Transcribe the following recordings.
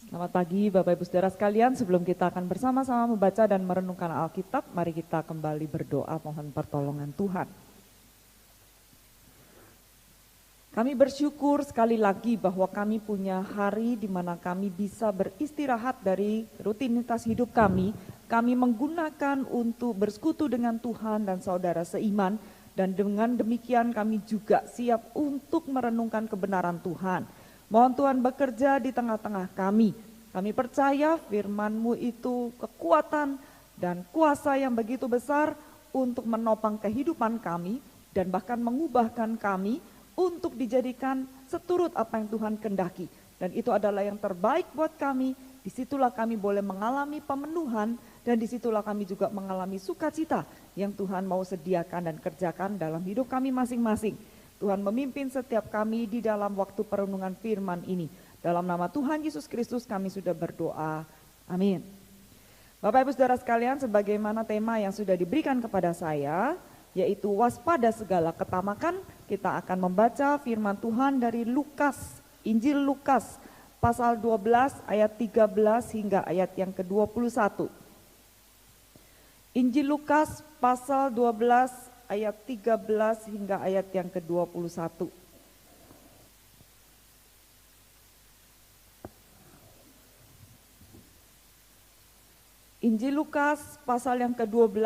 Selamat pagi Bapak Ibu Saudara sekalian, sebelum kita akan bersama-sama membaca dan merenungkan Alkitab, mari kita kembali berdoa mohon pertolongan Tuhan. Kami bersyukur sekali lagi bahwa kami punya hari di mana kami bisa beristirahat dari rutinitas hidup kami. Kami menggunakan untuk bersekutu dengan Tuhan dan saudara seiman, dan dengan demikian kami juga siap untuk merenungkan kebenaran Tuhan. Mohon Tuhan bekerja di tengah-tengah kami. Kami percaya firman-Mu itu kekuatan dan kuasa yang begitu besar untuk menopang kehidupan kami dan bahkan mengubahkan kami untuk dijadikan seturut apa yang Tuhan kehendaki. Dan itu adalah yang terbaik buat kami. Disitulah kami boleh mengalami pemenuhan dan disitulah kami juga mengalami sukacita yang Tuhan mau sediakan dan kerjakan dalam hidup kami masing-masing. Tuhan memimpin setiap kami di dalam waktu perenungan firman ini. Dalam nama Tuhan Yesus Kristus kami sudah berdoa. Amin. Bapak Ibu Saudara sekalian, sebagaimana tema yang sudah diberikan kepada saya, yaitu waspada segala ketamakan, kita akan membaca firman Tuhan dari Lukas, Injil Lukas, pasal 12 ayat 13 hingga ayat yang ke-21. Injil Lukas pasal 12 ayat 13 hingga ayat yang ke-21. Injil Lukas pasal yang ke-12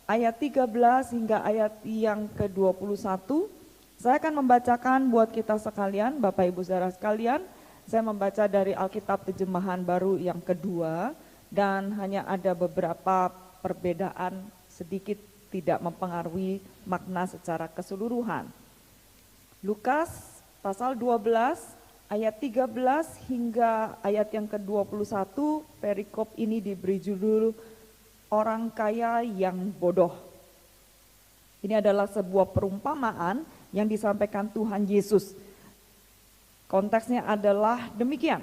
ayat 13 hingga ayat yang ke-21. Saya akan membacakan buat kita sekalian, Bapak Ibu Saudara sekalian. Saya membaca dari Alkitab Terjemahan Baru yang kedua dan hanya ada beberapa perbedaan sedikit, tidak mempengaruhi makna secara keseluruhan. Lukas pasal 12 ayat 13 hingga ayat yang ke-21, perikop ini diberi judul orang kaya yang bodoh. Ini adalah sebuah perumpamaan yang disampaikan Tuhan Yesus. Konteksnya adalah demikian.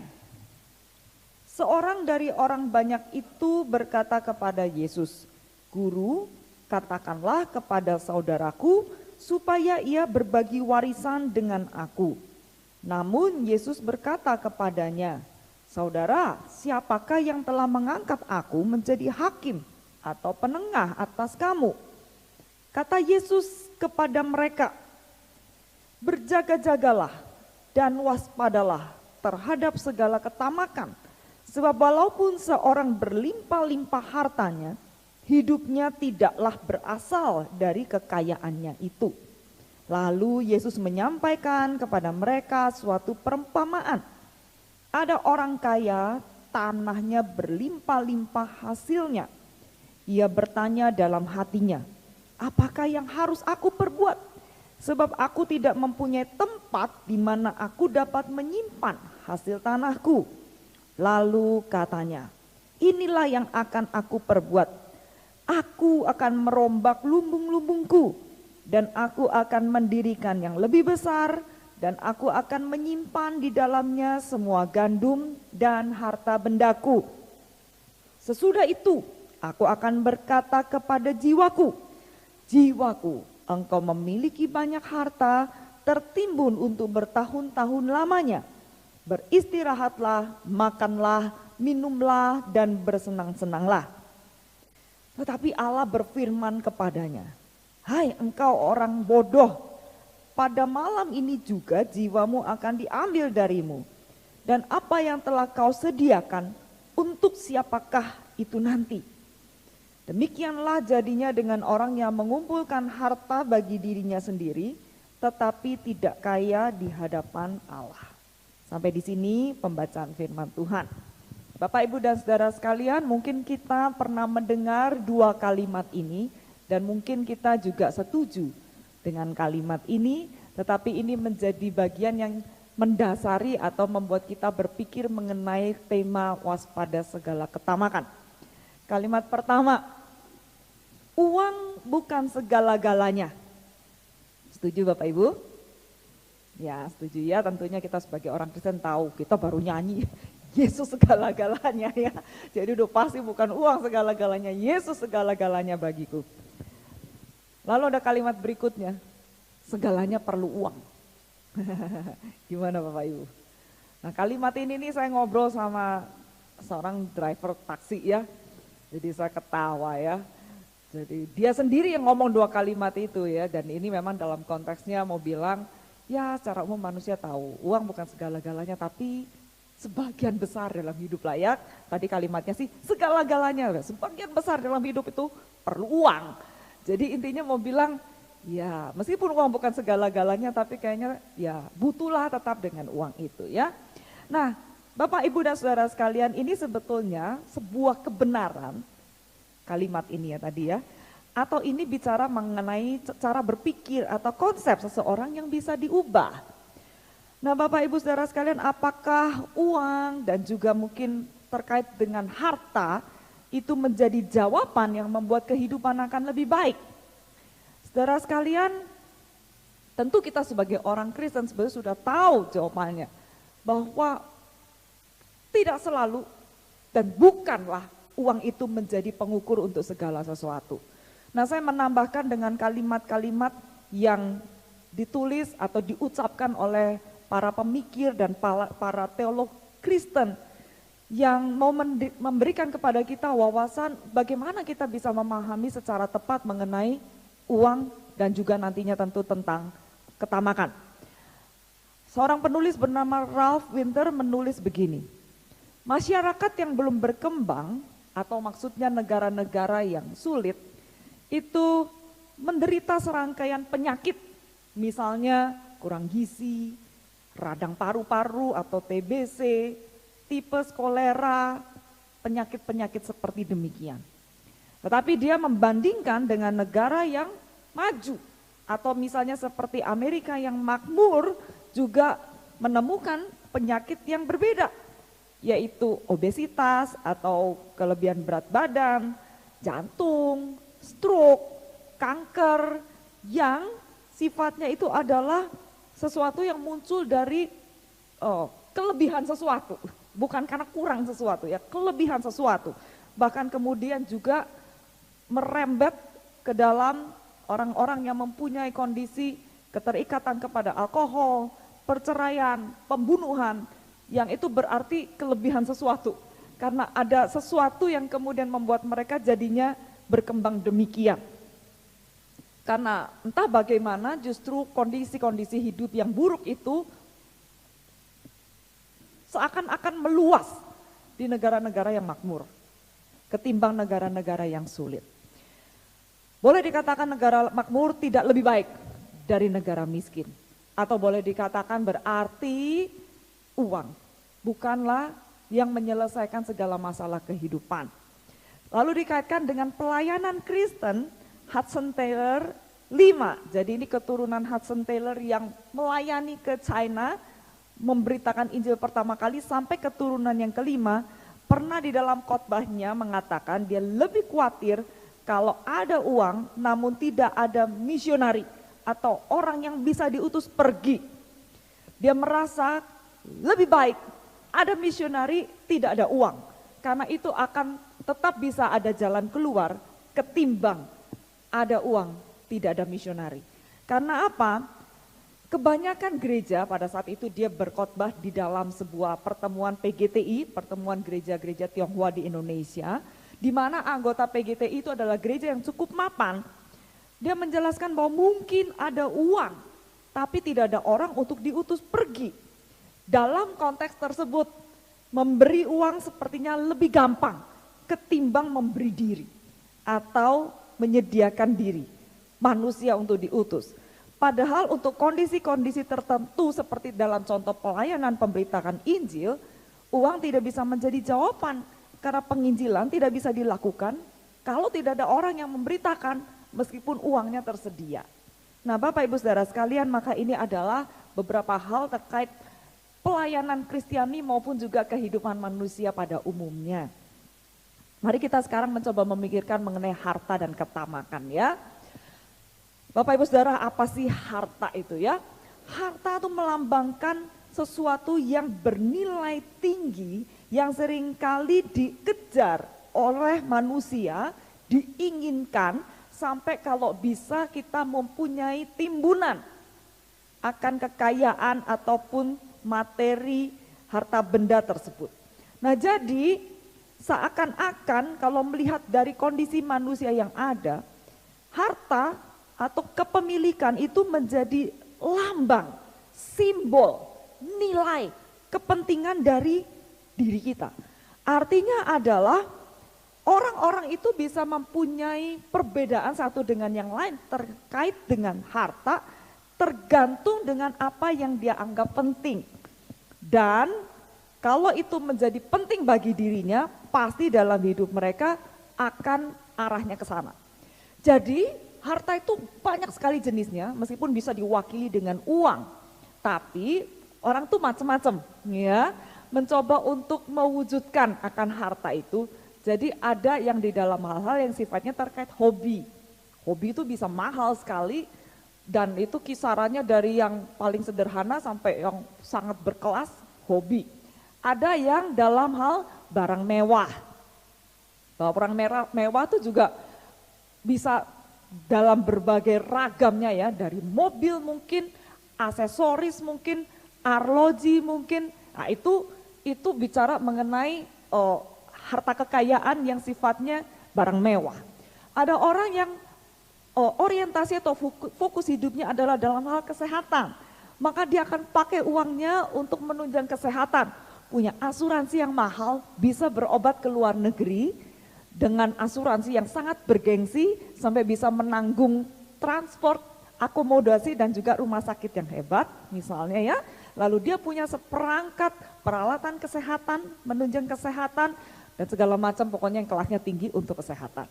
Seorang dari orang banyak itu berkata kepada Yesus, "Guru, katakanlah kepada saudaraku supaya ia berbagi warisan dengan aku." Namun Yesus berkata kepadanya, "Saudara, siapakah yang telah mengangkat aku menjadi hakim atau penengah atas kamu?" Kata Yesus kepada mereka, "Berjaga-jagalah dan waspadalah terhadap segala ketamakan, sebab walaupun seorang berlimpah-limpah hartanya, hidupnya tidaklah berasal dari kekayaannya itu." Lalu Yesus menyampaikan kepada mereka suatu perumpamaan. Ada orang kaya, tanahnya berlimpah-limpah hasilnya. Ia bertanya dalam hatinya, "Apakah yang harus aku perbuat? Sebab aku tidak mempunyai tempat di mana aku dapat menyimpan hasil tanahku." Lalu katanya, "Inilah yang akan aku perbuat. Aku akan merombak lumbung-lumbungku dan aku akan mendirikan yang lebih besar dan aku akan menyimpan di dalamnya semua gandum dan harta bendaku. Sesudah itu aku akan berkata kepada jiwaku, jiwaku, engkau memiliki banyak harta tertimbun untuk bertahun-tahun lamanya. Beristirahatlah, makanlah, minumlah dan bersenang-senanglah." Tetapi Allah berfirman kepadanya, "Hai engkau orang bodoh, pada malam ini juga jiwamu akan diambil darimu. Dan apa yang telah kau sediakan, untuk siapakah itu nanti?" Demikianlah jadinya dengan orang yang mengumpulkan harta bagi dirinya sendiri, tetapi tidak kaya di hadapan Allah. Sampai di sini pembacaan firman Tuhan. Bapak, Ibu, dan saudara sekalian, mungkin kita pernah mendengar dua kalimat ini dan mungkin kita juga setuju dengan kalimat ini, tetapi ini menjadi bagian yang mendasari atau membuat kita berpikir mengenai tema waspada segala ketamakan. Kalimat pertama, uang bukan segala-galanya. Setuju Bapak Ibu? Ya, setuju ya, tentunya kita sebagai orang Kristen tahu, kita baru nyanyi Yesus segala-galanya ya. Jadi udah pasti bukan uang segala-galanya, Yesus segala-galanya bagiku. Lalu ada kalimat berikutnya, segalanya perlu uang. Gimana Bapak Ibu? Nah kalimat ini nih saya ngobrol sama seorang driver taksi ya, jadi saya ketawa ya. Jadi dia sendiri yang ngomong dua kalimat itu ya, dan ini memang dalam konteksnya mau bilang, ya secara umum manusia tahu uang bukan segala-galanya, tapi sebagian besar dalam hidup layak. Tadi kalimatnya sih segala-galanya, sebagian besar dalam hidup itu perlu uang. Jadi intinya mau bilang, ya meskipun uang bukan segala-galanya, tapi kayaknya ya butuhlah tetap dengan uang itu ya. Nah, Bapak, Ibu, dan Saudara sekalian, ini sebetulnya sebuah kebenaran, kalimat ini ya tadi ya, atau ini bicara mengenai cara berpikir atau konsep seseorang yang bisa diubah. Nah Bapak, Ibu, Saudara sekalian, apakah uang dan juga mungkin terkait dengan harta itu menjadi jawaban yang membuat kehidupan akan lebih baik? Saudara sekalian, tentu kita sebagai orang Kristen sebenarnya sudah tahu jawabannya, bahwa tidak selalu dan bukanlah uang itu menjadi pengukur untuk segala sesuatu. Nah saya menambahkan dengan kalimat-kalimat yang ditulis atau diucapkan oleh para pemikir dan para teolog Kristen yang mau memberikan kepada kita wawasan bagaimana kita bisa memahami secara tepat mengenai uang dan juga nantinya tentu tentang ketamakan. Seorang penulis bernama Ralph Winter menulis begini, masyarakat yang belum berkembang atau maksudnya negara-negara yang sulit itu menderita serangkaian penyakit, misalnya kurang gizi, radang paru-paru atau TBC, tipes, kolera, penyakit-penyakit seperti demikian. Tetapi dia membandingkan dengan negara yang maju atau misalnya seperti Amerika yang makmur juga menemukan penyakit yang berbeda, yaitu obesitas atau kelebihan berat badan, jantung, stroke, kanker yang sifatnya itu adalah sesuatu yang muncul dari kelebihan sesuatu, bukan karena kurang sesuatu ya, kelebihan sesuatu. Bahkan kemudian juga merembet ke dalam orang-orang yang mempunyai kondisi keterikatan kepada alkohol, perceraian, pembunuhan, yang itu berarti kelebihan sesuatu. Karena ada sesuatu yang kemudian membuat mereka jadinya berkembang demikian. Karena entah bagaimana justru kondisi-kondisi hidup yang buruk itu seakan-akan meluas di negara-negara yang makmur ketimbang negara-negara yang sulit. Boleh dikatakan negara makmur tidak lebih baik dari negara miskin. Atau boleh dikatakan berarti uang bukanlah yang menyelesaikan segala masalah kehidupan. Lalu dikaitkan dengan pelayanan Kristen, Hudson Taylor 5. Jadi ini keturunan Hudson Taylor yang melayani ke China, memberitakan Injil pertama kali sampai keturunan yang kelima, pernah di dalam khotbahnya mengatakan dia lebih khawatir kalau ada uang namun tidak ada misionari atau orang yang bisa diutus pergi. Dia merasa lebih baik ada misionari tidak ada uang, karena itu akan tetap bisa ada jalan keluar ketimbang ada uang tidak ada misionari. Karena apa? Kebanyakan gereja pada saat itu dia berkhotbah di dalam sebuah pertemuan PGTI, pertemuan gereja-gereja Tionghoa di Indonesia, di mana anggota PGTI itu adalah gereja yang cukup mapan. Dia menjelaskan bahwa mungkin ada uang, tapi tidak ada orang untuk diutus pergi. Dalam konteks tersebut, memberi uang sepertinya lebih gampang ketimbang memberi diri atau menyediakan diri manusia untuk diutus. Padahal untuk kondisi-kondisi tertentu seperti dalam contoh pelayanan pemberitakan Injil, uang tidak bisa menjadi jawaban karena penginjilan tidak bisa dilakukan kalau tidak ada orang yang memberitakan meskipun uangnya tersedia. Nah Bapak Ibu Saudara sekalian, maka ini adalah beberapa hal terkait pelayanan Kristiani maupun juga kehidupan manusia pada umumnya. Mari kita sekarang mencoba memikirkan mengenai harta dan ketamakan ya. Bapak Ibu Saudara, apa sih harta itu ya? Harta itu melambangkan sesuatu yang bernilai tinggi yang seringkali dikejar oleh manusia, diinginkan sampai kalau bisa kita mempunyai timbunan akan kekayaan ataupun materi harta benda tersebut. Nah jadi seakan-akan kalau melihat dari kondisi manusia yang ada, harta atau kepemilikan itu menjadi lambang, simbol, nilai, kepentingan dari diri kita. Artinya adalah orang-orang itu bisa mempunyai perbedaan satu dengan yang lain terkait dengan harta, tergantung dengan apa yang dia anggap penting. Dan kalau itu menjadi penting bagi dirinya, pasti dalam hidup mereka akan arahnya ke sana. Jadi harta itu banyak sekali jenisnya, meskipun bisa diwakili dengan uang. Tapi orang tuh macam-macam ya, mencoba untuk mewujudkan akan harta itu. Jadi ada yang di dalam hal-hal yang sifatnya terkait hobi. Hobi itu bisa mahal sekali dan itu kisarannya dari yang paling sederhana sampai yang sangat berkelas, hobi. Ada yang dalam hal barang mewah. Barang mewah itu juga bisa dalam berbagai ragamnya ya, dari mobil mungkin, aksesoris mungkin, arloji mungkin. Nah itu bicara mengenai harta kekayaan yang sifatnya barang mewah. Ada orang yang orientasi atau fokus hidupnya adalah dalam hal kesehatan. Maka dia akan pakai uangnya untuk menunjang kesehatan. Punya asuransi yang mahal, bisa berobat ke luar negeri dengan asuransi yang sangat bergengsi sampai bisa menanggung transport, akomodasi dan juga rumah sakit yang hebat misalnya ya. Lalu dia punya seperangkat peralatan kesehatan, menunjang kesehatan dan segala macam pokoknya yang kelasnya tinggi untuk kesehatan.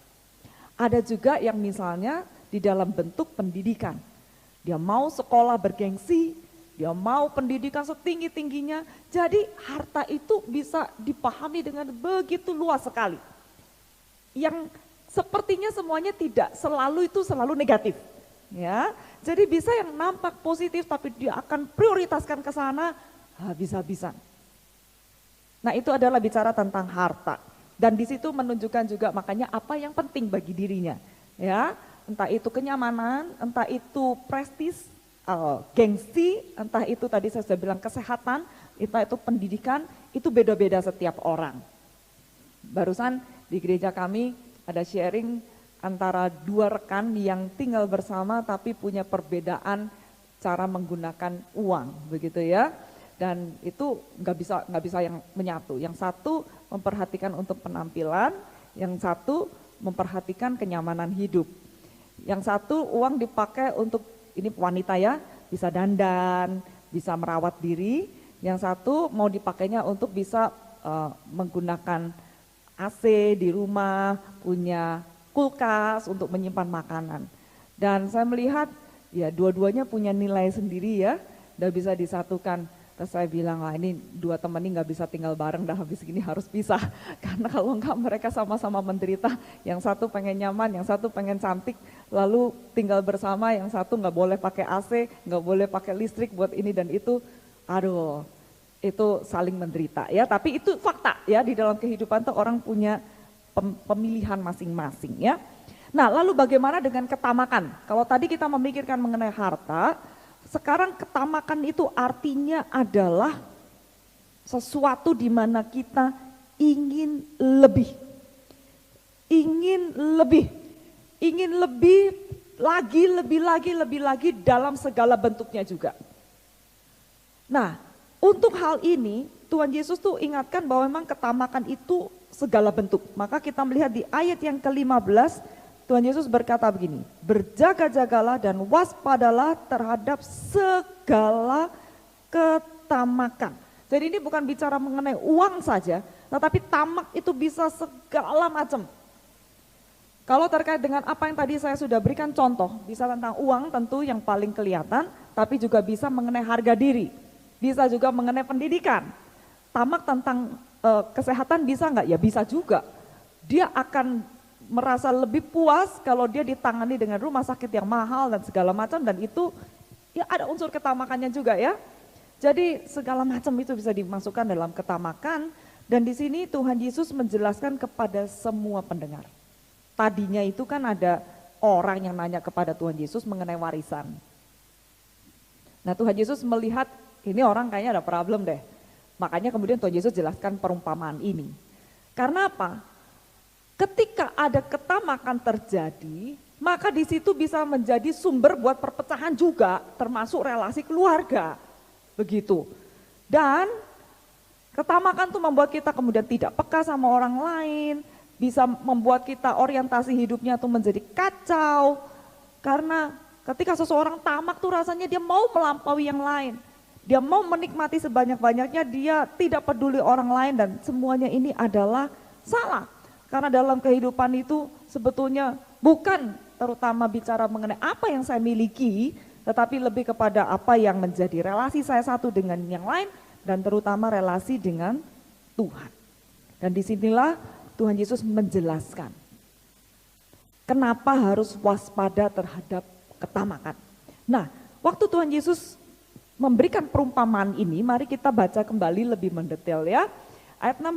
Ada juga yang misalnya di dalam bentuk pendidikan. Dia mau sekolah bergengsi, dia mau pendidikan setinggi-tingginya. Jadi harta itu bisa dipahami dengan begitu luas sekali. Yang sepertinya semuanya tidak selalu itu selalu negatif. Ya, jadi bisa yang nampak positif tapi dia akan prioritaskan ke sana habis-habisan. Nah itu adalah bicara tentang harta. Dan di situ menunjukkan juga makanya apa yang penting bagi dirinya. Ya, entah itu kenyamanan, entah itu prestis, gengsi, entah itu tadi saya sudah bilang kesehatan, entah itu pendidikan, itu beda-beda setiap orang. Barusan di gereja kami ada sharing antara dua rekan yang tinggal bersama tapi punya perbedaan cara menggunakan uang, begitu ya. Dan itu nggak bisa yang menyatu. Yang satu memperhatikan untuk penampilan, yang satu memperhatikan kenyamanan hidup. Yang satu uang dipakai untuk, ini wanita ya, bisa dandan, bisa merawat diri. Yang satu mau dipakainya untuk bisa menggunakan AC di rumah, punya kulkas untuk menyimpan makanan. Dan saya melihat ya dua-duanya punya nilai sendiri ya, udah bisa disatukan. Terus saya bilang, ini dua teman ini gak bisa tinggal bareng, dah habis gini harus pisah. Karena kalau enggak mereka sama-sama menderita, yang satu pengen nyaman, yang satu pengen cantik, lalu tinggal bersama, yang satu gak boleh pakai AC, gak boleh pakai listrik buat ini dan itu. Aduh, itu saling menderita ya, tapi itu fakta ya, di dalam kehidupan tuh orang punya pemilihan masing-masing ya. Nah lalu bagaimana dengan ketamakan? Kalau tadi kita memikirkan mengenai harta, sekarang ketamakan itu artinya adalah sesuatu di mana kita ingin lebih. Ingin lebih lebih lagi dalam segala bentuknya juga. Nah, untuk hal ini Tuhan Yesus tuh ingatkan bahwa memang ketamakan itu segala bentuk. Maka kita melihat di ayat yang ke-15, Tuhan Yesus berkata begini, berjaga-jagalah dan waspadalah terhadap segala ketamakan. Jadi ini bukan bicara mengenai uang saja, tetapi tamak itu bisa segala macam. Kalau terkait dengan apa yang tadi saya sudah berikan contoh, bisa tentang uang tentu yang paling kelihatan, tapi juga bisa mengenai harga diri, bisa juga mengenai pendidikan. Tamak tentang kesehatan bisa enggak? Ya bisa juga. Dia akan merasa lebih puas kalau dia ditangani dengan rumah sakit yang mahal dan segala macam, dan itu ya ada unsur ketamakannya juga ya. Jadi segala macam itu bisa dimasukkan dalam ketamakan, dan di sini Tuhan Yesus menjelaskan kepada semua pendengar. Tadinya itu kan ada orang yang nanya kepada Tuhan Yesus mengenai warisan. Nah Tuhan Yesus melihat ini orang kayaknya ada problem deh. Makanya kemudian Tuhan Yesus jelaskan perumpamaan ini. Karena apa? Ketika ada ketamakan terjadi, maka di situ bisa menjadi sumber buat perpecahan juga, termasuk relasi keluarga. Begitu. Dan ketamakan itu membuat kita kemudian tidak peka sama orang lain, bisa membuat kita orientasi hidupnya tuh menjadi kacau. Karena ketika seseorang tamak tuh rasanya dia mau melampaui yang lain. Dia mau menikmati sebanyak-banyaknya, dia tidak peduli orang lain dan semuanya ini adalah salah. Karena dalam kehidupan itu sebetulnya bukan terutama bicara mengenai apa yang saya miliki, tetapi lebih kepada apa yang menjadi relasi saya satu dengan yang lain dan terutama relasi dengan Tuhan. Dan disinilah Tuhan Yesus menjelaskan kenapa harus waspada terhadap ketamakan. Nah, waktu Tuhan Yesus memberikan perumpamaan ini, mari kita baca kembali lebih mendetail ya. Ayat 16,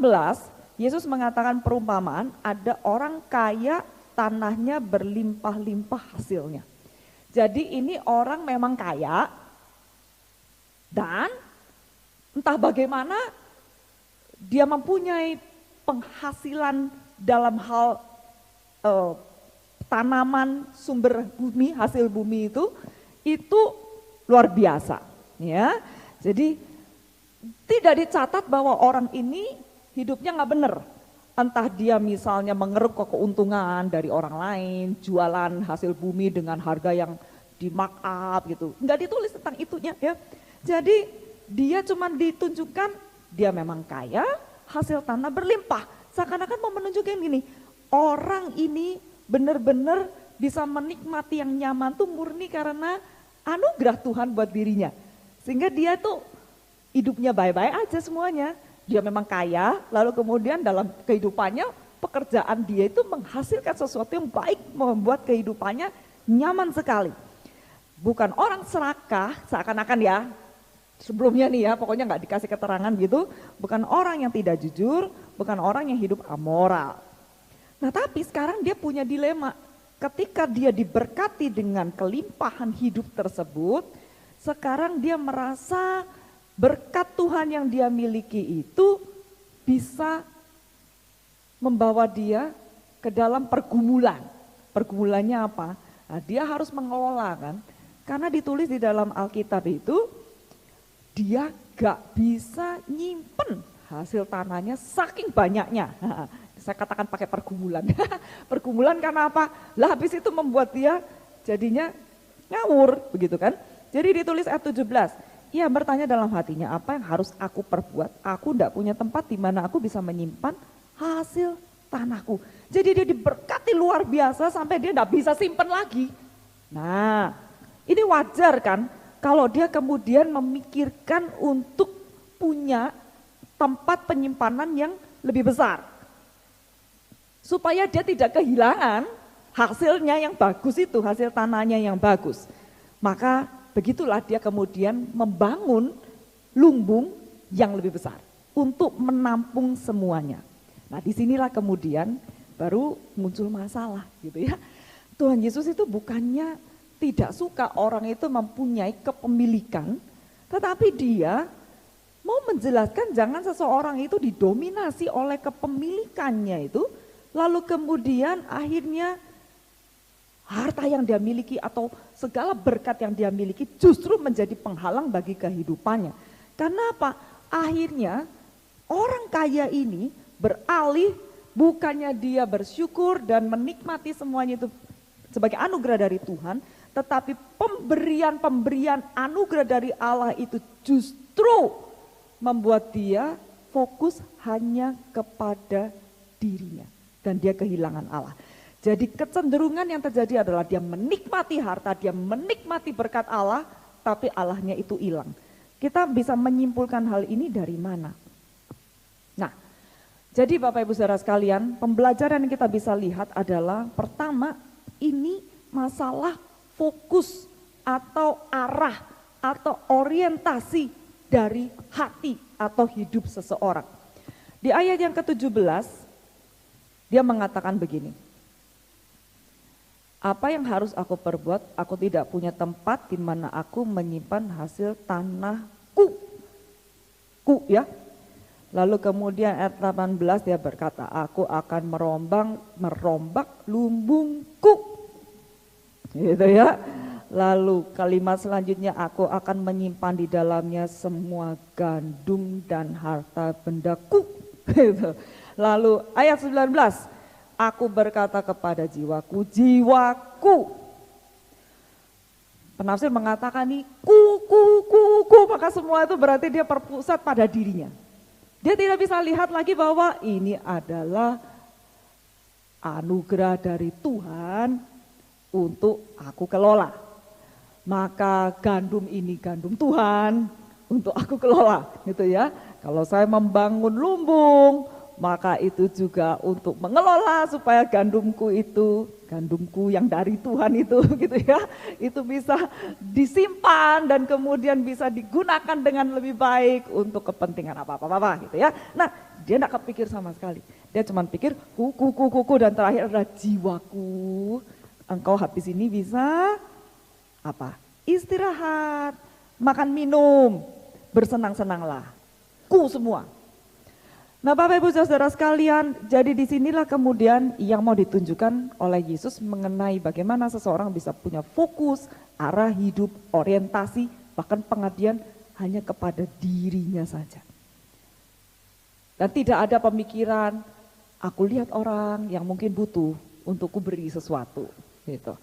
Yesus mengatakan perumpamaan, ada orang kaya tanahnya berlimpah-limpah hasilnya. Jadi ini orang memang kaya dan entah bagaimana dia mempunyai penghasilan dalam hal tanaman sumber bumi, hasil bumi itu luar biasa. Ya, jadi tidak dicatat bahwa orang ini hidupnya nggak benar. Entah dia misalnya mengeruk keuntungan dari orang lain, jualan hasil bumi dengan harga yang di markup gitu. Nggak ditulis tentang itunya ya. Jadi dia cuma ditunjukkan dia memang kaya, hasil tanah berlimpah. Seakan-akan mau menunjukkan gini, orang ini benar-benar bisa menikmati yang nyaman tuh murni karena anugerah Tuhan buat dirinya. Sehingga dia tuh hidupnya baik-baik aja semuanya. Dia memang kaya, lalu kemudian dalam kehidupannya pekerjaan dia itu menghasilkan sesuatu yang baik, membuat kehidupannya nyaman sekali. Bukan orang serakah, seakan-akan ya, sebelumnya nih ya, pokoknya nggak dikasih keterangan gitu, bukan orang yang tidak jujur, bukan orang yang hidup amoral. Nah tapi sekarang dia punya dilema, ketika dia diberkati dengan kelimpahan hidup tersebut, sekarang dia merasa berkat Tuhan yang dia miliki itu bisa membawa dia ke dalam pergumulan. Pergumulannya apa? Nah, dia harus mengelola kan. Karena ditulis di dalam Alkitab itu, dia gak bisa nyimpen hasil tanahnya saking banyaknya. Saya katakan pakai pergumulan. Pergumulan karena apa? Lah habis itu membuat dia jadinya ngawur, begitu kan. Jadi ditulis ayat 17, ia bertanya dalam hatinya, apa yang harus aku perbuat? Aku tidak punya tempat di mana aku bisa menyimpan hasil tanahku. Jadi dia diberkati luar biasa sampai dia tidak bisa simpan lagi. Nah, ini wajar kan kalau dia kemudian memikirkan untuk punya tempat penyimpanan yang lebih besar. Supaya dia tidak kehilangan hasilnya yang bagus itu, hasil tanahnya yang bagus. Maka begitulah dia kemudian membangun lumbung yang lebih besar untuk menampung semuanya. Nah disinilah kemudian baru muncul masalah gitu ya. Tuhan Yesus itu bukannya tidak suka orang itu mempunyai kepemilikan, tetapi dia mau menjelaskan jangan seseorang itu didominasi oleh kepemilikannya itu, lalu kemudian akhirnya harta yang dia miliki atau segala berkat yang dia miliki justru menjadi penghalang bagi kehidupannya. Karena apa? Akhirnya orang kaya ini beralih, bukannya dia bersyukur dan menikmati semuanya itu sebagai anugerah dari Tuhan, tetapi pemberian anugerah dari Allah itu justru membuat dia fokus hanya kepada dirinya dan dia kehilangan Allah. Jadi kecenderungan yang terjadi adalah dia menikmati harta, dia menikmati berkat Allah, tapi Allahnya itu hilang. Kita bisa menyimpulkan hal ini dari mana? Nah, jadi Bapak Ibu Saudara sekalian, pembelajaran yang kita bisa lihat adalah pertama, ini masalah fokus atau arah atau orientasi dari hati atau hidup seseorang. Di ayat yang ke-17, dia mengatakan begini, apa yang harus aku perbuat? Aku tidak punya tempat di mana aku menyimpan hasil tanahku. Ya, Lalu kemudian ayat 18 dia berkata, aku akan merombak lumbungku. Gitu ya. Lalu kalimat selanjutnya, aku akan menyimpan di dalamnya semua gandum dan harta bendaku. Gitu. Lalu ayat 19, aku berkata kepada jiwaku, jiwaku. Penafsir mengatakan nih, ku, maka semua itu berarti dia berpusat pada dirinya. Dia tidak bisa lihat lagi bahwa ini adalah anugerah dari Tuhan untuk aku kelola. Maka gandum ini gandum Tuhan untuk aku kelola, gitu ya. Kalau saya membangun lumbung, maka itu juga untuk mengelola supaya gandumku yang dari Tuhan itu gitu ya, itu bisa disimpan dan kemudian bisa digunakan dengan lebih baik untuk kepentingan apa-apa gitu ya. Nah, dia enggak kepikir sama sekali. Dia cuma pikir kuku dan terakhir adalah jiwaku. Engkau habis ini bisa apa? Istirahat, makan minum, bersenang-senanglah. Semua. Nah, Bapak Ibu Saudara sekalian, jadi disinilah kemudian yang mau ditunjukkan oleh Yesus mengenai bagaimana seseorang bisa punya fokus, arah hidup, orientasi, bahkan pengabdian hanya kepada dirinya saja. Dan tidak ada pemikiran, aku lihat orang yang mungkin butuh untuk ku beri sesuatu, gitu.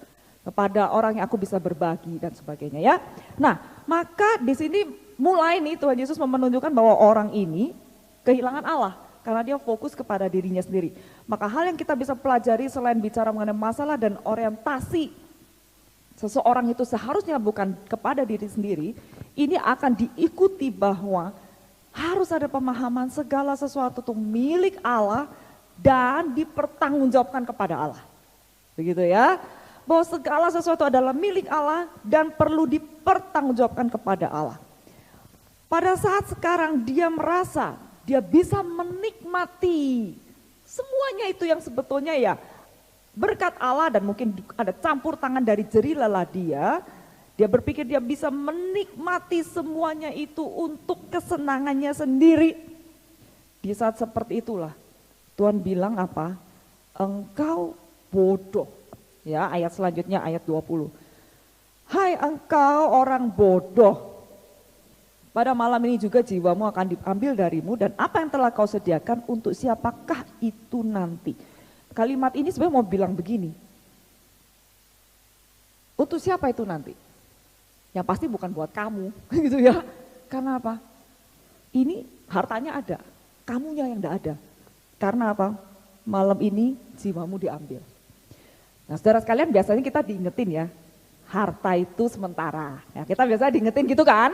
Kepada orang yang aku bisa berbagi dan sebagainya ya. Nah, maka di sini mulai nih Tuhan Yesus menunjukkan bahwa orang ini kehilangan Allah karena dia fokus kepada dirinya sendiri. Maka hal yang kita bisa pelajari selain bicara mengenai masalah dan orientasi seseorang itu seharusnya bukan kepada diri sendiri, ini akan diikuti bahwa harus ada pemahaman segala sesuatu itu milik Allah dan dipertanggungjawabkan kepada Allah. Begitu ya. Bahwa segala sesuatu adalah milik Allah dan perlu dipertanggungjawabkan kepada Allah. Pada saat sekarang dia merasa dia bisa menikmati semuanya itu yang sebetulnya ya berkat Allah dan mungkin ada campur tangan dari jerilalah dia. Dia berpikir dia bisa menikmati semuanya itu untuk kesenangannya sendiri. Di saat seperti itulah Tuhan bilang apa? Engkau bodoh. Ya, ayat selanjutnya ayat 20. Hai engkau orang bodoh. Pada malam ini juga jiwamu akan diambil darimu dan apa yang telah kau sediakan untuk siapakah itu nanti? Kalimat ini sebenarnya mau bilang begini. Untuk siapa itu nanti? Yang pasti bukan buat kamu, gitu ya. Karena apa? Ini hartanya ada, kamunya yang enggak ada. Karena apa? Malam ini jiwamu diambil. Nah, saudara sekalian biasanya kita diingetin ya, harta itu sementara. Ya, kita biasa diingetin gitu kan,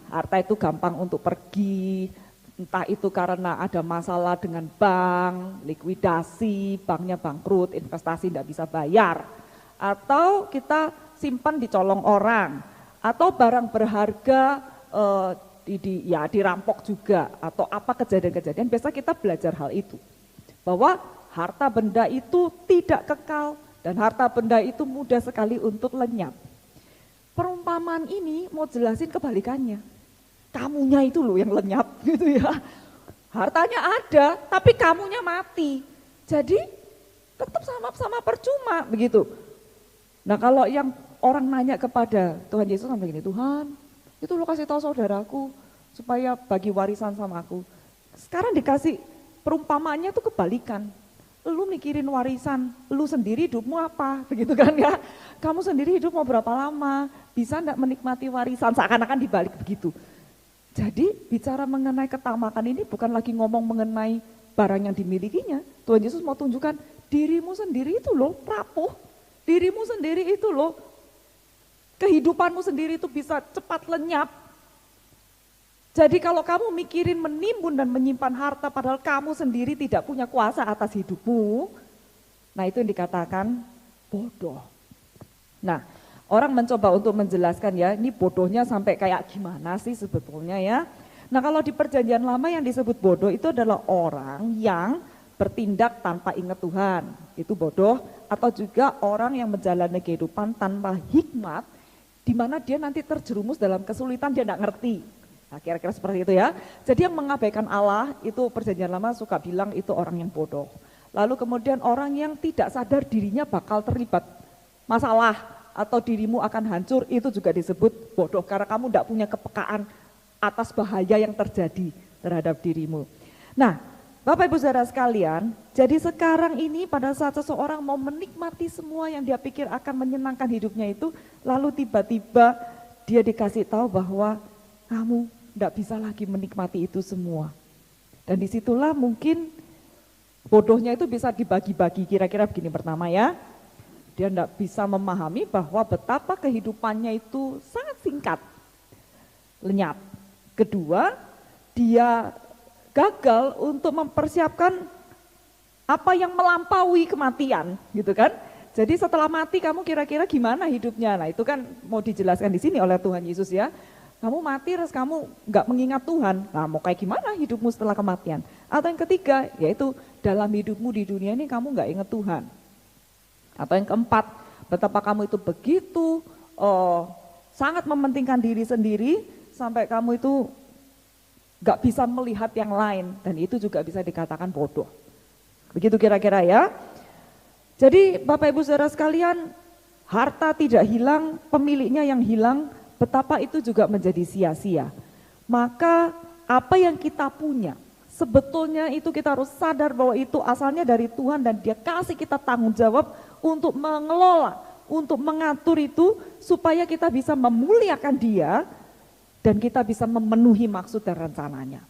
harta itu gampang untuk pergi, entah itu karena ada masalah dengan bank, likuidasi, banknya bangkrut, investasi tidak bisa bayar. Atau kita simpan dicolong orang, atau barang berharga dirampok juga, atau apa kejadian-kejadian, biasa kita belajar hal itu. Bahwa harta benda itu tidak kekal, dan harta benda itu mudah sekali untuk lenyap. Perumpamaan ini mau jelasin kebalikannya. Kamunya itu loh yang lenyap gitu ya. Hartanya ada tapi kamunya mati. Jadi tetap sama-sama percuma begitu. Nah, kalau yang orang nanya kepada Tuhan Yesus sampai begini, Tuhan itu lo kasih tahu saudaraku supaya bagi warisan sama aku. Sekarang dikasih perumpamaannya tuh kebalikan. Lu mikirin warisan, lu sendiri hidupmu apa, begitu kan ya. Kamu sendiri hidup mau berapa lama, bisa enggak menikmati warisan, seakan-akan dibalik begitu. Jadi bicara mengenai ketamakan ini bukan lagi ngomong mengenai barang yang dimilikinya. Tuhan Yesus mau tunjukkan dirimu sendiri itu loh rapuh, dirimu sendiri itu loh, kehidupanmu sendiri itu bisa cepat lenyap. Jadi kalau kamu mikirin menimbun dan menyimpan harta padahal kamu sendiri tidak punya kuasa atas hidupmu, nah itu yang dikatakan bodoh. Nah, orang mencoba untuk menjelaskan ya, ini bodohnya sampai kayak gimana sih sebetulnya ya. Nah, kalau di perjanjian lama yang disebut bodoh itu adalah orang yang bertindak tanpa ingat Tuhan, itu bodoh. Atau juga orang yang menjalani kehidupan tanpa hikmat, di mana dia nanti terjerumus dalam kesulitan dia tidak ngerti. Nah, kira-kira seperti itu ya. Jadi yang mengabaikan Allah itu perjanjian lama suka bilang itu orang yang bodoh. Lalu kemudian orang yang tidak sadar dirinya bakal terlibat masalah atau dirimu akan hancur, itu juga disebut bodoh karena kamu tidak punya kepekaan atas bahaya yang terjadi terhadap dirimu. Nah, Bapak Ibu Saudara sekalian, jadi sekarang ini pada saat seseorang mau menikmati semua yang dia pikir akan menyenangkan hidupnya itu, lalu tiba-tiba dia dikasih tahu bahwa kamu tidak bisa lagi menikmati itu semua. Dan disitulah mungkin bodohnya itu bisa dibagi-bagi, kira-kira begini. Pertama ya, dia tidak bisa memahami bahwa betapa kehidupannya itu sangat singkat, lenyap. Kedua, dia gagal untuk mempersiapkan apa yang melampaui kematian, gitu kan? Jadi setelah mati kamu kira-kira gimana hidupnya? Nah itu kan mau dijelaskan di sini oleh Tuhan Yesus ya. Kamu mati terus kamu nggak mengingat Tuhan. Nah mau kayak gimana hidupmu setelah kematian? Atau yang ketiga, yaitu dalam hidupmu di dunia ini kamu nggak ingat Tuhan. Atau yang keempat, betapa kamu itu begitu sangat mementingkan diri sendiri sampai kamu itu gak bisa melihat yang lain, dan itu juga bisa dikatakan bodoh. Begitu kira-kira ya. Jadi Bapak Ibu Saudara sekalian, harta tidak hilang, pemiliknya yang hilang, betapa itu juga menjadi sia-sia. Maka apa yang kita punya, sebetulnya itu kita harus sadar bahwa itu asalnya dari Tuhan dan Dia kasih kita tanggung jawab untuk mengelola, untuk mengatur itu supaya kita bisa memuliakan Dia dan kita bisa memenuhi maksud dan rencananya.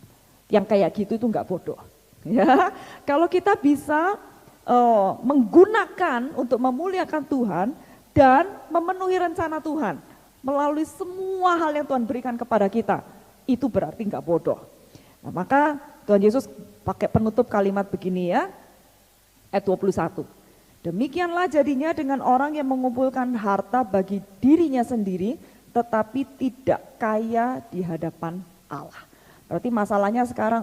Yang kayak gitu itu enggak bodoh. Ya, kalau kita bisa menggunakan untuk memuliakan Tuhan dan memenuhi rencana Tuhan melalui semua hal yang Tuhan berikan kepada kita, itu berarti enggak bodoh. Nah, maka Tuhan Yesus pakai penutup kalimat begini ya, ayat 21. Demikianlah jadinya dengan orang yang mengumpulkan harta bagi dirinya sendiri, tetapi tidak kaya di hadapan Allah. Berarti masalahnya sekarang,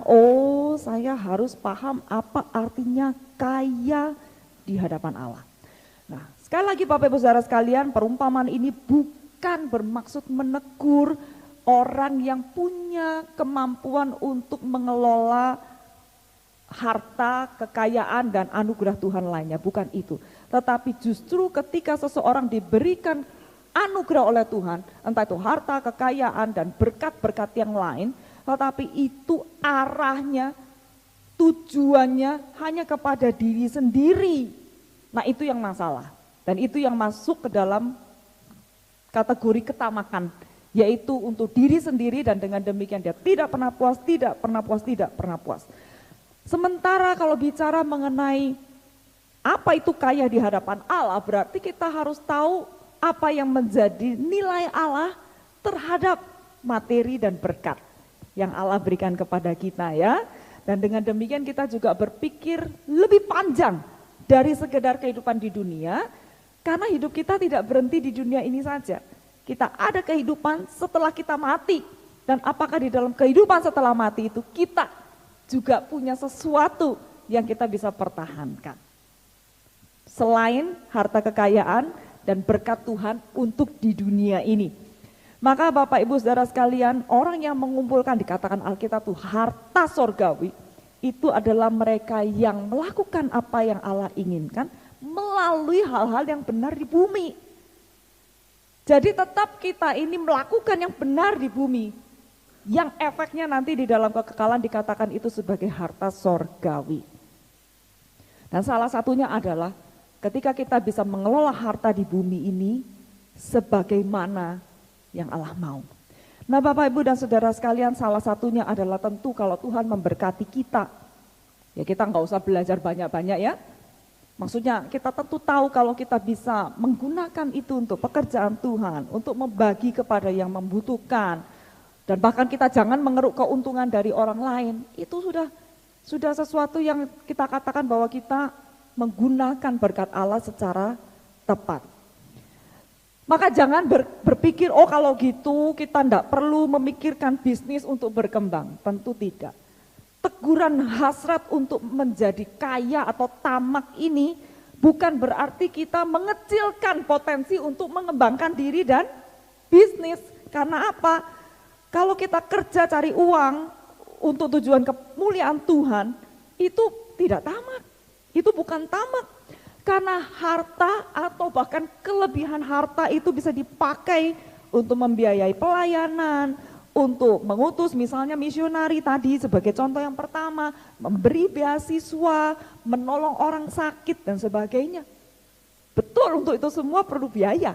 saya harus paham apa artinya kaya di hadapan Allah. Nah, sekali lagi Bapak Ibu Saudara sekalian, perumpamaan ini bukan bermaksud menegur orang yang punya kemampuan untuk mengelola harta, kekayaan, dan anugerah Tuhan lainnya, bukan itu. Tetapi justru ketika seseorang diberikan anugerah oleh Tuhan, entah itu harta, kekayaan, dan berkat-berkat yang lain, tetapi itu arahnya, tujuannya hanya kepada diri sendiri. Nah itu yang masalah, dan itu yang masuk ke dalam kategori ketamakan, yaitu untuk diri sendiri, dan dengan demikian dia tidak pernah puas, tidak pernah puas, tidak pernah puas. Sementara kalau bicara mengenai apa itu kaya di hadapan Allah, berarti kita harus tahu apa yang menjadi nilai Allah terhadap materi dan berkat yang Allah berikan kepada kita ya. Dan dengan demikian kita juga berpikir lebih panjang dari sekedar kehidupan di dunia, karena hidup kita tidak berhenti di dunia ini saja. Kita ada kehidupan setelah kita mati, dan apakah di dalam kehidupan setelah mati itu kita juga punya sesuatu yang kita bisa pertahankan. Selain harta kekayaan dan berkat Tuhan untuk di dunia ini. Maka Bapak Ibu Saudara sekalian, orang yang mengumpulkan, dikatakan Alkitab itu harta sorgawi, itu adalah mereka yang melakukan apa yang Allah inginkan melalui hal-hal yang benar di bumi. Jadi tetap kita ini melakukan yang benar di bumi, yang efeknya nanti di dalam kekekalan dikatakan itu sebagai harta sorgawi. Dan salah satunya adalah ketika kita bisa mengelola harta di bumi ini sebagaimana yang Allah mau. Nah Bapak Ibu dan Saudara sekalian, salah satunya adalah tentu kalau Tuhan memberkati kita, ya kita nggak usah belajar banyak-banyak ya. Maksudnya kita tentu tahu kalau kita bisa menggunakan itu untuk pekerjaan Tuhan, untuk membagi kepada yang membutuhkan, dan bahkan kita jangan mengeruk keuntungan dari orang lain. Itu sudah sesuatu yang kita katakan bahwa kita menggunakan berkat Allah secara tepat. Maka jangan berpikir, kalau gitu kita tidak perlu memikirkan bisnis untuk berkembang. Tentu tidak. Teguran hasrat untuk menjadi kaya atau tamak ini bukan berarti kita mengecilkan potensi untuk mengembangkan diri dan bisnis. Karena apa? Kalau kita kerja cari uang untuk tujuan kemuliaan Tuhan, itu tidak tamak. Itu bukan tamak. Karena harta atau bahkan kelebihan harta itu bisa dipakai untuk membiayai pelayanan, untuk mengutus misalnya misionari tadi sebagai contoh yang pertama, memberi beasiswa, menolong orang sakit dan sebagainya. Betul, untuk itu semua perlu biaya.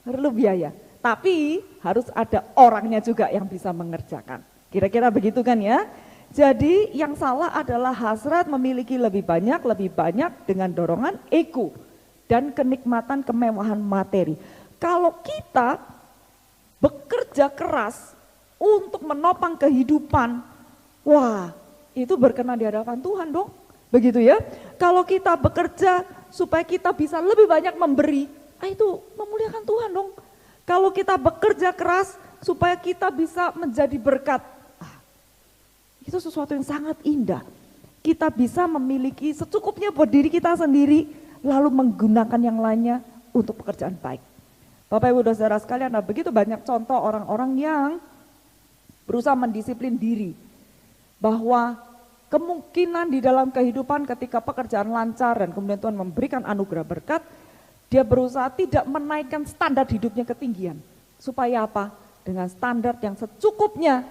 Perlu biaya. Tapi harus ada orangnya juga yang bisa mengerjakan. Kira-kira begitu kan ya? Jadi yang salah adalah hasrat memiliki lebih banyak dengan dorongan ego dan kenikmatan kemewahan materi. Kalau kita bekerja keras untuk menopang kehidupan, wah itu berkenan di hadapan Tuhan dong. Begitu ya. Kalau kita bekerja supaya kita bisa lebih banyak memberi, itu memuliakan Tuhan dong. Kalau kita bekerja keras supaya kita bisa menjadi berkat, itu sesuatu yang sangat indah. Kita bisa memiliki secukupnya buat diri kita sendiri, lalu menggunakan yang lainnya untuk pekerjaan baik. Bapak Ibu dan Saudara sekalian, ada begitu banyak contoh orang-orang yang berusaha mendisiplin diri. Bahwa kemungkinan di dalam kehidupan ketika pekerjaan lancar dan kemudian Tuhan memberikan anugerah berkat, dia berusaha tidak menaikkan standar hidupnya ketinggian. Supaya apa? Dengan standar yang secukupnya,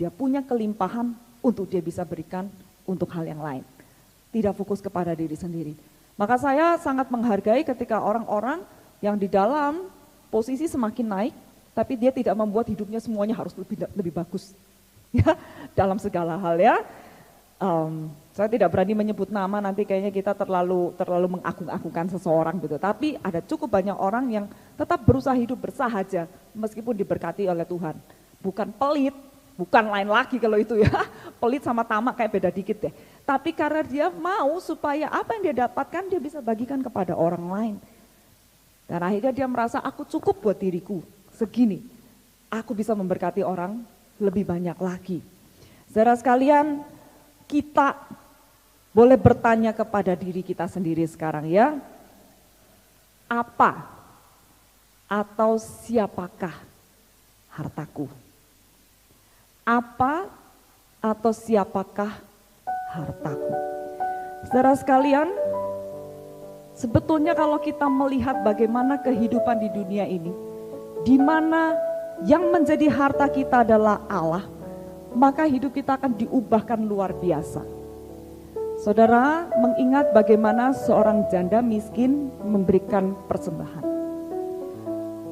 dia punya kelimpahan untuk dia bisa berikan untuk hal yang lain. Tidak fokus kepada diri sendiri. Maka saya sangat menghargai ketika orang-orang yang di dalam posisi semakin naik, tapi dia tidak membuat hidupnya semuanya harus lebih bagus. Ya, dalam segala hal ya. Saya tidak berani menyebut nama, nanti kayaknya kita terlalu mengagung-agungkan seseorang gitu. Tapi ada cukup banyak orang yang tetap berusaha hidup bersahaja meskipun diberkati oleh Tuhan. Bukan pelit, bukan lain lagi kalau itu ya, pelit sama tamak kayak beda dikit deh. Tapi karena dia mau supaya apa yang dia dapatkan dia bisa bagikan kepada orang lain. Dan akhirnya dia merasa aku cukup buat diriku, segini. Aku bisa memberkati orang lebih banyak lagi. Saudara sekalian, kita boleh bertanya kepada diri kita sendiri sekarang ya. Apa atau siapakah hartaku? Apa atau siapakah hartaku? Saudara sekalian, sebetulnya kalau kita melihat bagaimana kehidupan di dunia ini, di mana yang menjadi harta kita adalah Allah, maka hidup kita akan diubahkan luar biasa. Saudara mengingat bagaimana seorang janda miskin memberikan persembahan.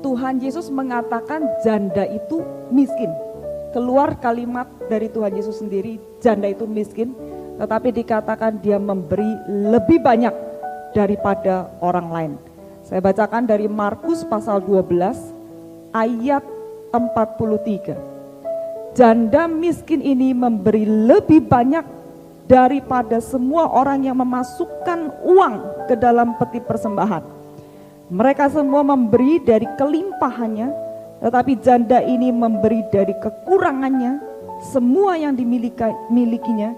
Tuhan Yesus mengatakan janda itu miskin. Keluar kalimat dari Tuhan Yesus sendiri, janda itu miskin, tetapi dikatakan dia memberi lebih banyak daripada orang lain. Saya bacakan dari Markus pasal 12 ayat 43. Janda miskin ini memberi lebih banyak daripada semua orang yang memasukkan uang ke dalam peti persembahan. Mereka semua memberi dari kelimpahannya, tetapi janda ini memberi dari kekurangannya, semua yang dimilikinya,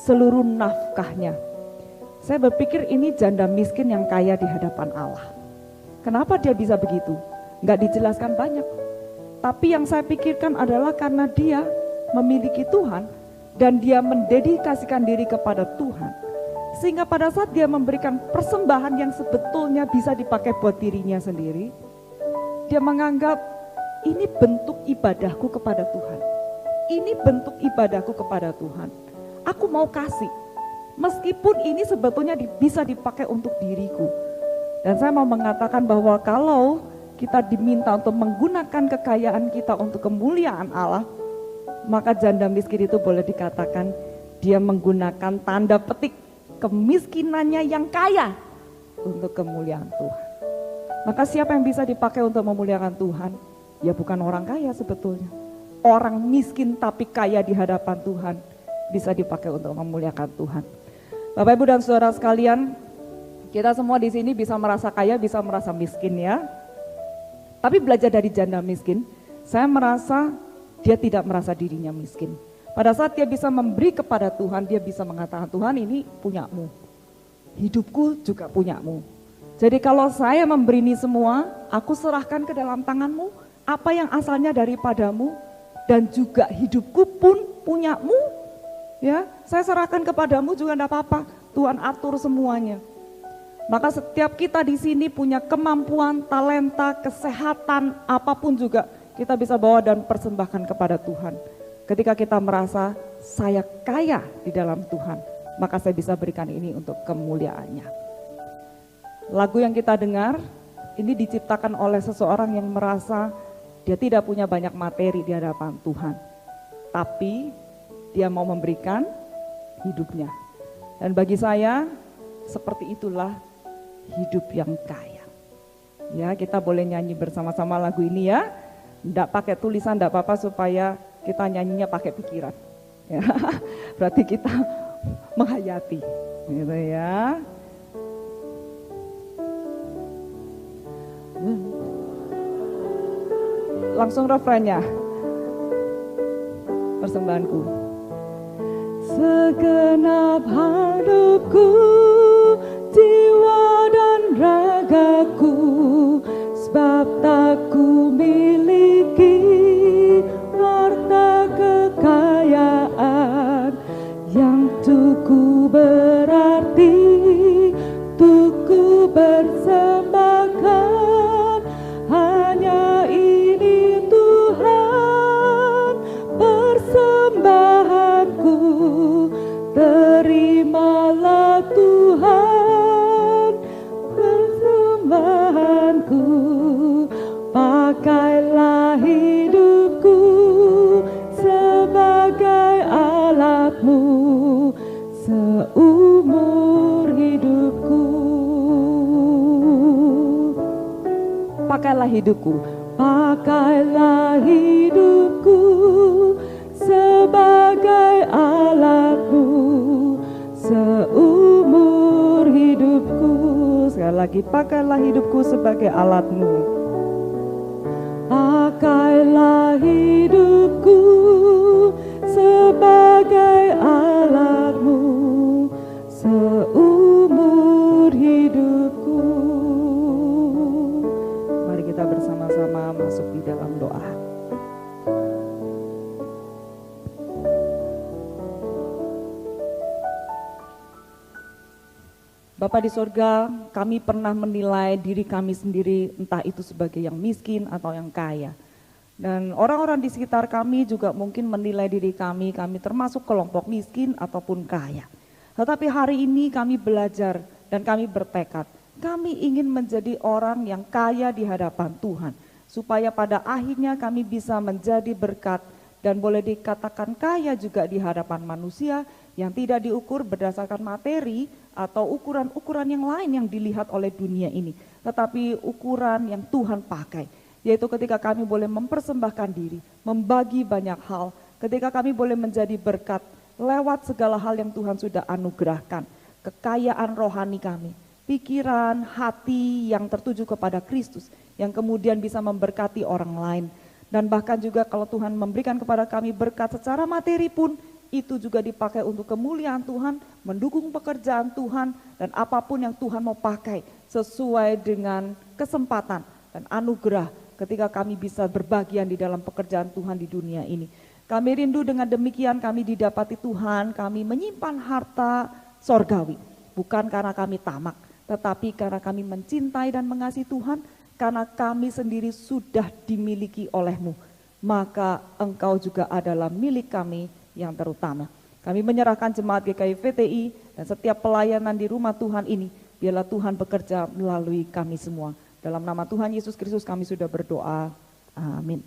seluruh nafkahnya. Saya berpikir ini janda miskin yang kaya di hadapan Allah. Kenapa dia bisa begitu? Enggak dijelaskan banyak. Tapi yang saya pikirkan adalah karena dia memiliki Tuhan dan dia mendedikasikan diri kepada Tuhan. Sehingga pada saat dia memberikan persembahan yang sebetulnya bisa dipakai buat dirinya sendiri, dia menganggap ini bentuk ibadahku kepada Tuhan. Ini bentuk ibadahku kepada Tuhan. Aku mau kasih. Meskipun ini sebetulnya bisa dipakai untuk diriku. Dan saya mau mengatakan bahwa kalau kita diminta untuk menggunakan kekayaan kita untuk kemuliaan Allah, maka janda miskin itu boleh dikatakan dia menggunakan tanda petik kemiskinannya yang kaya untuk kemuliaan Tuhan. Maka siapa yang bisa dipakai untuk memuliakan Tuhan? Ya bukan orang kaya sebetulnya. Orang miskin tapi kaya di hadapan Tuhan bisa dipakai untuk memuliakan Tuhan. Bapak Ibu dan Saudara sekalian, kita semua di sini bisa merasa kaya, bisa merasa miskin ya. Tapi belajar dari janda miskin, saya merasa dia tidak merasa dirinya miskin. Pada saat dia bisa memberi kepada Tuhan, dia bisa mengatakan, Tuhan ini punyamu, hidupku juga punyamu. Jadi kalau saya memberi ini semua, aku serahkan ke dalam tanganmu. Apa yang asalnya daripadamu, dan juga hidupku pun punyamu. Ya, saya serahkan kepadamu juga enggak apa-apa. Tuhan atur semuanya. Maka setiap kita di sini punya kemampuan, talenta, kesehatan, apapun juga kita bisa bawa dan persembahkan kepada Tuhan. Ketika kita merasa saya kaya di dalam Tuhan, maka saya bisa berikan ini untuk kemuliaannya. Lagu yang kita dengar ini diciptakan oleh seseorang yang merasa dia tidak punya banyak materi di hadapan Tuhan, tapi dia mau memberikan hidupnya. Dan bagi saya seperti itulah hidup yang kaya. Ya, kita boleh nyanyi bersama-sama lagu ini ya. Enggak pakai tulisan enggak apa-apa supaya kita nyanyinya pakai pikiran. Ya, berarti kita menghayati gitu ya. Langsung refrennya. Persembahanku. Segenap hidupku, jiwa dan ragaku, sebab tak ku miliki harta kekayaan yang tuku berarti, tuku bersembahkan. Hanya ini Tuhan persembahanku, terimalah Tuhan persembahanku. Pakailah hidupku sebagai alatmu seumur hidupku. Pakailah hidupku, pakailah hidupku sebagai alatmu seumur hidupku. Sekali lagi, pakailah hidupku sebagai alatmu. Pakailah hidupku sebagai alatmu seumur hidupku. Mari kita bersama-sama masuk di dalam doa. Bapa di sorga, kami pernah menilai diri kami sendiri, entah itu sebagai yang miskin atau yang kaya. Dan orang-orang di sekitar kami juga mungkin menilai diri kami termasuk kelompok miskin ataupun kaya. Tetapi hari ini kami belajar dan kami bertekad, kami ingin menjadi orang yang kaya di hadapan Tuhan. Supaya pada akhirnya kami bisa menjadi berkat dan boleh dikatakan kaya juga di hadapan manusia yang tidak diukur berdasarkan materi atau ukuran-ukuran yang lain yang dilihat oleh dunia ini. Tetapi ukuran yang Tuhan pakai, yaitu ketika kami boleh mempersembahkan diri, membagi banyak hal, ketika kami boleh menjadi berkat lewat segala hal yang Tuhan sudah anugerahkan, kekayaan rohani kami, pikiran, hati yang tertuju kepada Kristus, yang kemudian bisa memberkati orang lain. Dan bahkan juga kalau Tuhan memberikan kepada kami berkat secara materi pun, itu juga dipakai untuk kemuliaan Tuhan, mendukung pekerjaan Tuhan, dan apapun yang Tuhan mau pakai sesuai dengan kesempatan dan anugerah ketika kami bisa berbagian di dalam pekerjaan Tuhan di dunia ini. Kami rindu dengan demikian kami didapati Tuhan, kami menyimpan harta sorgawi, bukan karena kami tamak, tetapi karena kami mencintai dan mengasihi Tuhan, karena kami sendiri sudah dimiliki oleh-Mu, maka Engkau juga adalah milik kami yang terutama. Kami menyerahkan jemaat GKI VTI dan setiap pelayanan di rumah Tuhan ini, biarlah Tuhan bekerja melalui kami semua. Dalam nama Tuhan Yesus Kristus kami sudah berdoa. Amin.